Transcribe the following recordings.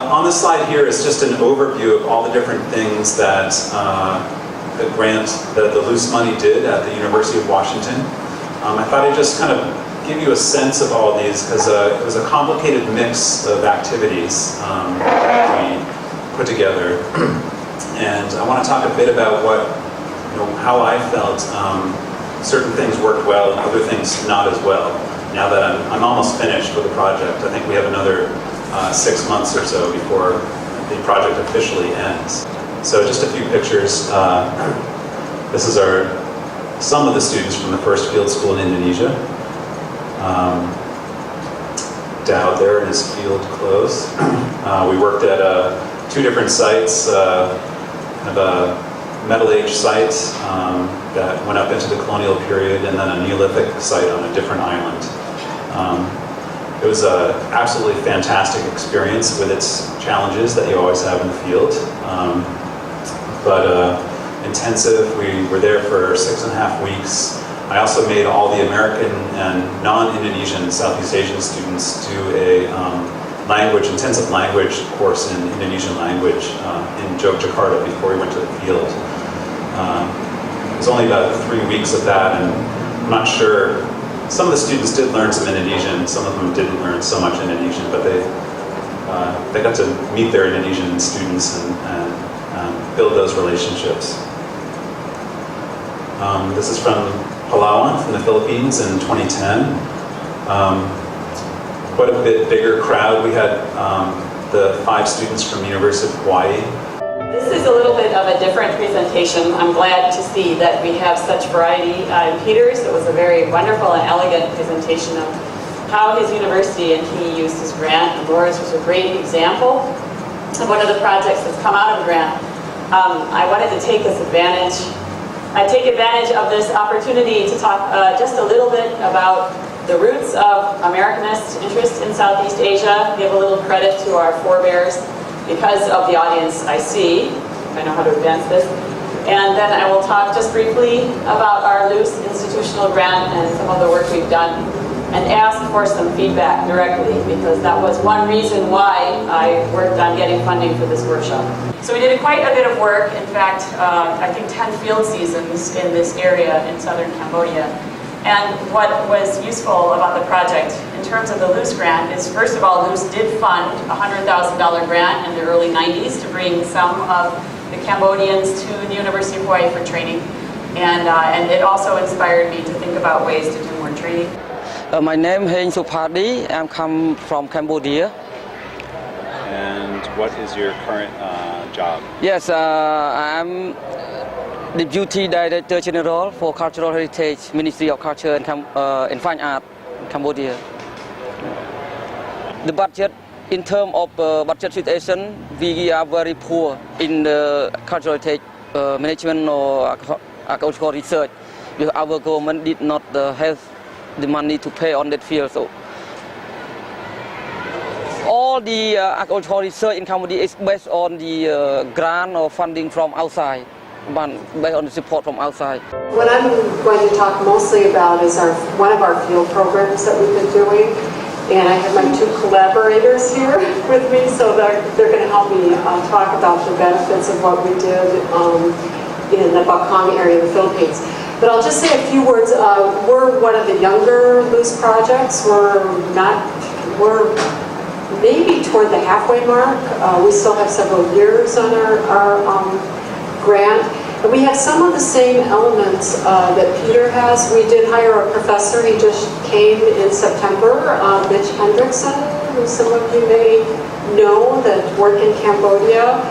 On the slide here is just an overview of all the different things that the loose money did at the University of Washington. I thought I'd just kind of give you a sense of all of these because it was a complicated mix of activities that we put together. And I want to talk a bit about how I felt certain things worked well and other things not as well. Now that I'm almost finished with the project, I think we have another 6 months or so before the project officially ends. So just a few pictures. This is some of the students from the first field school in Indonesia. Dowd there in his field clothes. We worked at 2 different sites, kind of a Metal Age site that went up into the colonial period, and then a Neolithic site on a different island. It was an absolutely fantastic experience with its challenges that you always have in the field, but intensive. We were there for 6.5 weeks. I also made all the American and non-Indonesian Southeast Asian students do a intensive language course in Indonesian language in Yogyakarta before we went to the field. It was only about 3 weeks of that, and I'm not sure. Some of the students did learn some Indonesian, some of them didn't learn so much Indonesian, but they got to meet their Indonesian students and build those relationships. This is from Palawan, from the Philippines in 2010. Quite a bit bigger crowd. We had the 5 students from the University of Hawaii. This is a little bit of a different presentation. I'm glad to see that we have such variety in Peter's. It was a very wonderful and elegant presentation of how his university and he used his grant. And Laura's was a great example of one of the projects that's come out of a grant. I wanted to take advantage of this opportunity to talk just a little bit about the roots of Americanist interest in Southeast Asia, give a little credit to our forebears because of the audience I see, if I know how to advance this. And then I will talk just briefly about our loose institutional grant and some of the work we've done, and ask for some feedback directly, because that was one reason why I worked on getting funding for this workshop. So we did quite a bit of work, in fact, I think 10 field seasons in this area in southern Cambodia. And what was useful about the project in terms of the Luce grant is, first of all, Luce did fund a $100,000 grant in the early 90s to bring some of the Cambodians to the University of Hawaii for training. And it also inspired me to think about ways to do more training. My name is Heng Supadi. I come from Cambodia. And what is your current job? Yes, I'm Deputy Director General for Cultural Heritage, Ministry of Culture and Fine Art, Cambodia. The budget, in terms of budget situation, we are very poor in the cultural heritage management or archaeological research, because our government did not have the money to pay on that field. So all the archaeological research in Cambodia is based on the grant or funding from outside, based on the support from outside. What I'm going to talk mostly about is one of our field programs that we've been doing, and I have my 2 collaborators here with me, so they're going to help me talk about the benefits of what we did in the Bakong area of the Philippines. But I'll just say a few words. We're one of the younger Luce projects. We're maybe toward the halfway mark. We still have several years on our grant. And we have some of the same elements that Peter has. We did hire a professor. He just came in September, Mitch Hendrickson, who some of you may know, that worked in Cambodia.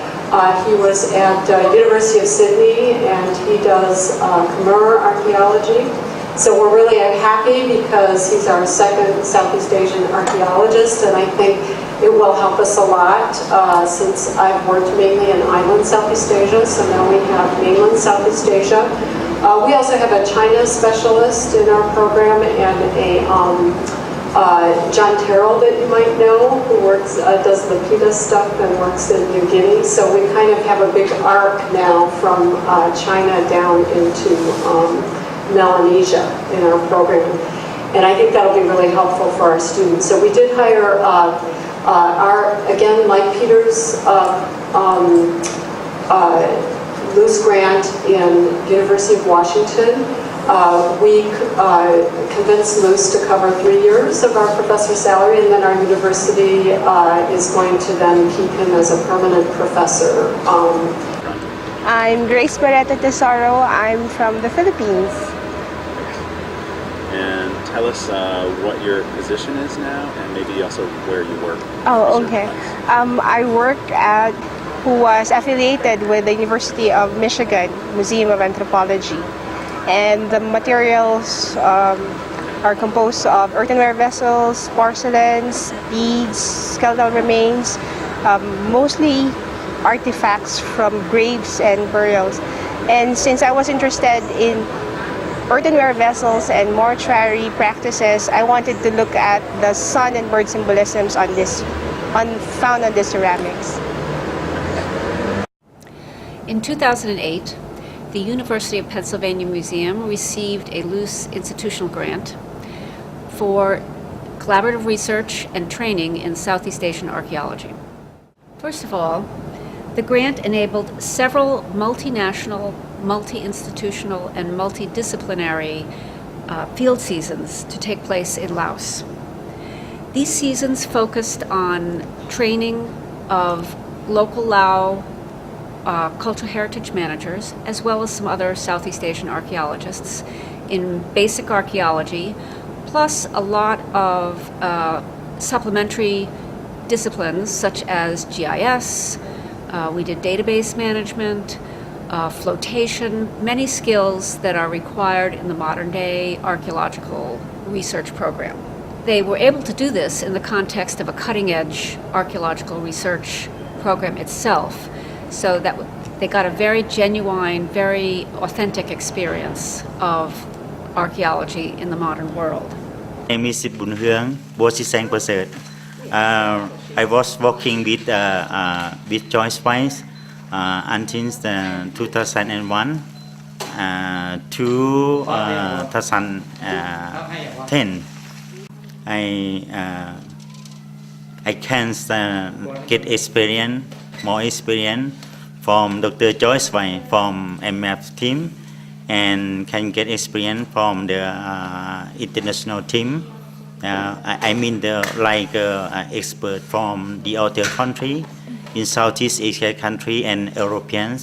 He was at University of Sydney, and he does Khmer archaeology. So we're really happy because he's our second Southeast Asian archaeologist, and I think it will help us a lot since I've worked mainly in island Southeast Asia, so now we have mainland Southeast Asia. We also have a China specialist in our program, and a John Terrell that you might know, who does the PETA stuff and works in New Guinea. So we kind of have a big arc now from China down into Melanesia in our program. And I think that'll be really helpful for our students. So we did hire Again, like Peter's Luce grant in University of Washington, we convinced Luce to cover 3 years of our professor salary, and then our university is going to then keep him as a permanent professor. I'm Grace Barreto Tesoro. I'm from the Philippines. And tell us what your position is now, and maybe also where you work. Oh, okay. I work who was affiliated with the University of Michigan Museum of Anthropology. And the materials are composed of earthenware vessels, porcelains, beads, skeletal remains, mostly artifacts from graves and burials. And since I was interested in earthenware vessels and mortuary practices, I wanted to look at the sun and bird symbolisms found on these ceramics. In 2008, the University of Pennsylvania Museum received a Luce institutional grant for collaborative research and training in Southeast Asian archaeology. First of all, the grant enabled several multinational, multi-institutional, and multidisciplinary field seasons to take place in Laos. These seasons focused on training of local Lao cultural heritage managers, as well as some other Southeast Asian archaeologists in basic archaeology, plus a lot of supplementary disciplines such as GIS. We did database management, flotation, many skills that are required in the modern day archaeological research program. They were able to do this in the context of a cutting edge archaeological research program itself, so that they got a very genuine, very authentic experience of archaeology in the modern world. My name is Bun Huang, Bosisang Pasert. I was working with Joyce Weiss until 2001 to 2010. I can get more experience from Dr. Joyce Weiss from MF team, and can get experience from the international team. I mean expert from the other country in Southeast Asia country and Europeans.